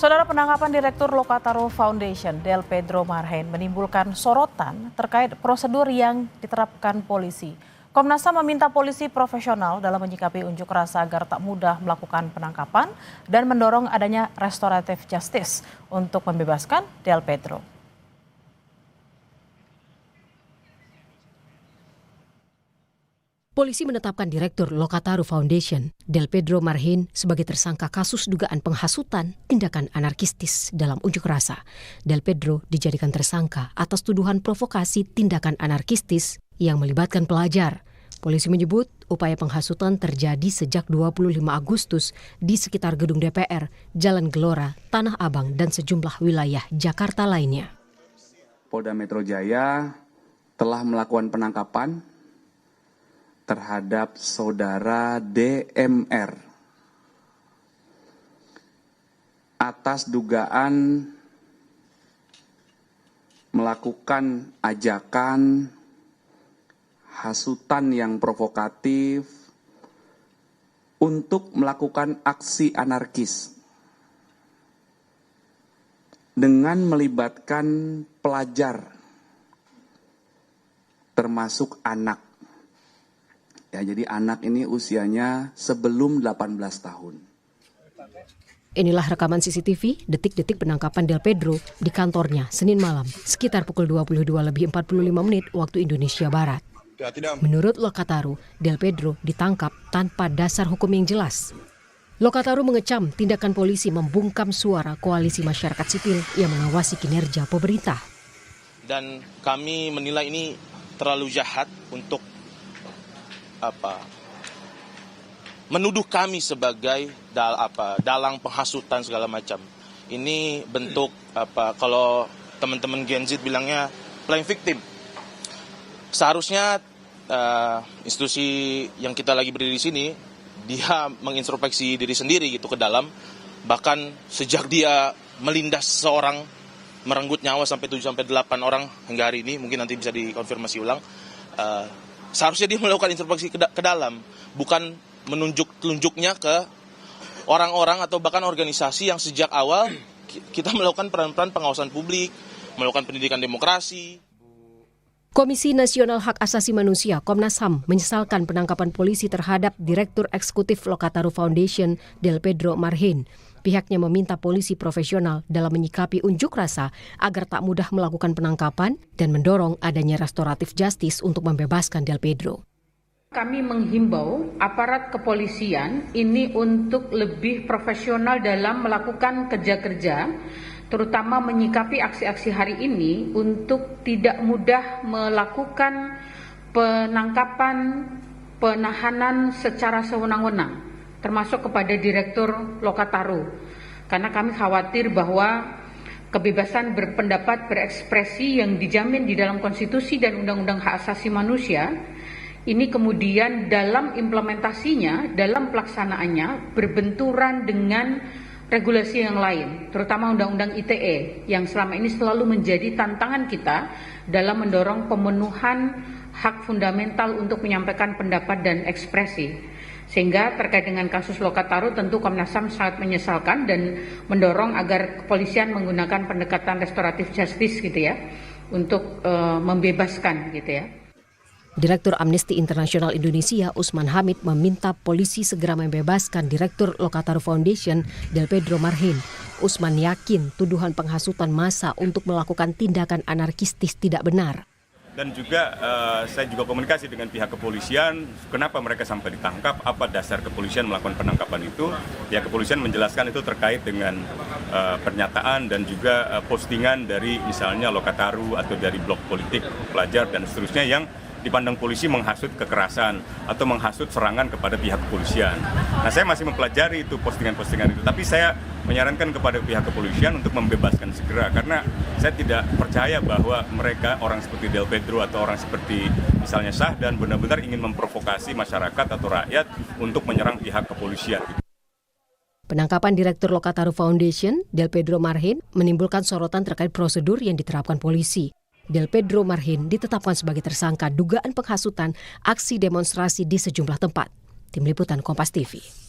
Saudara, penangkapan Direktur Lokataru Foundation, Del Pedro Marhen, menimbulkan sorotan terkait prosedur yang diterapkan polisi. Komnas HAM meminta polisi profesional dalam menyikapi unjuk rasa agar tak mudah melakukan penangkapan dan mendorong adanya restoratif justice untuk membebaskan Del Pedro. Polisi menetapkan Direktur Lokataru Foundation, Del Pedro Marhen, sebagai tersangka kasus dugaan penghasutan tindakan anarkistis dalam unjuk rasa. Del Pedro dijadikan tersangka atas tuduhan provokasi tindakan anarkistis yang melibatkan pelajar. Polisi menyebut upaya penghasutan terjadi sejak 25 Agustus di sekitar gedung DPR, Jalan Gelora, Tanah Abang, dan sejumlah wilayah Jakarta lainnya. Polda Metro Jaya telah melakukan penangkapan terhadap saudara DMR atas dugaan melakukan ajakan hasutan yang provokatif untuk melakukan aksi anarkis dengan melibatkan pelajar termasuk anak. Ya, jadi anak ini usianya sebelum 18 tahun. Inilah rekaman CCTV detik-detik penangkapan Del Pedro di kantornya Senin malam sekitar pukul 22:45 waktu Indonesia Barat. Menurut Lokataru, Del Pedro ditangkap tanpa dasar hukum yang jelas. Lokataru mengecam tindakan polisi membungkam suara koalisi masyarakat sipil yang mengawasi kinerja pemerintah. Dan kami menilai ini terlalu jahat untuk menuduh kami sebagai dalang penghasutan segala macam. Ini bentuk kalau teman-teman Gen Z bilangnya playing victim. Seharusnya institusi yang kita lagi berdiri di sini, dia mengintrospeksi diri sendiri gitu ke dalam. Bahkan sejak dia melindas seseorang, merenggut nyawa sampai 7-8 orang hingga hari ini, mungkin nanti bisa dikonfirmasi ulang. Seharusnya dia melakukan introspeksi ke dalam, bukan menunjuk-tunjuknya ke orang-orang atau bahkan organisasi yang sejak awal kita melakukan peran-peran pengawasan publik, melakukan pendidikan demokrasi. Komisi Nasional Hak Asasi Manusia Komnas HAM menyesalkan penangkapan polisi terhadap Direktur Eksekutif Lokataru Foundation, Del Pedro Marhen. Pihaknya meminta polisi profesional dalam menyikapi unjuk rasa agar tak mudah melakukan penangkapan dan mendorong adanya restoratif justice untuk membebaskan Del Pedro. Kami menghimbau aparat kepolisian ini untuk lebih profesional dalam melakukan kerja-kerja, terutama menyikapi aksi-aksi hari ini untuk tidak mudah melakukan penangkapan, penahanan secara sewenang-wenang, termasuk kepada Direktur Lokataru. Karena kami khawatir bahwa kebebasan berpendapat, berekspresi yang dijamin di dalam konstitusi dan undang-undang hak asasi manusia, ini kemudian dalam implementasinya, dalam pelaksanaannya berbenturan dengan regulasi yang lain, terutama Undang-Undang ITE yang selama ini selalu menjadi tantangan kita dalam mendorong pemenuhan hak fundamental untuk menyampaikan pendapat dan ekspresi. Sehingga terkait dengan kasus Lokataru tentu Komnas HAM sangat menyesalkan dan mendorong agar kepolisian menggunakan pendekatan restoratif justice gitu ya untuk membebaskan gitu ya. Direktur Amnesty International Indonesia Usman Hamid meminta polisi segera membebaskan Direktur Lokataru Foundation, Del Pedro Marhen. Usman yakin tuduhan penghasutan massa untuk melakukan tindakan anarkistis tidak benar. Dan juga saya juga komunikasi dengan pihak kepolisian, kenapa mereka sampai ditangkap, apa dasar kepolisian melakukan penangkapan itu. Pihak kepolisian menjelaskan itu terkait dengan pernyataan dan juga postingan dari misalnya Lokataru atau dari blog politik pelajar dan seterusnya yang dipandang polisi menghasut kekerasan atau menghasut serangan kepada pihak kepolisian. Nah, saya masih mempelajari itu postingan-postingan itu, tapi saya menyarankan kepada pihak kepolisian untuk membebaskan segera karena saya tidak percaya bahwa mereka orang seperti Del Pedro atau orang seperti misalnya Syahdan benar-benar ingin memprovokasi masyarakat atau rakyat untuk menyerang pihak kepolisian. Penangkapan Direktur Lokataru Foundation, Del Pedro Marhen, menimbulkan sorotan terkait prosedur yang diterapkan polisi. Del Pedro Marhen ditetapkan sebagai tersangka dugaan penghasutan aksi demonstrasi di sejumlah tempat. Tim Liputan Kompas TV.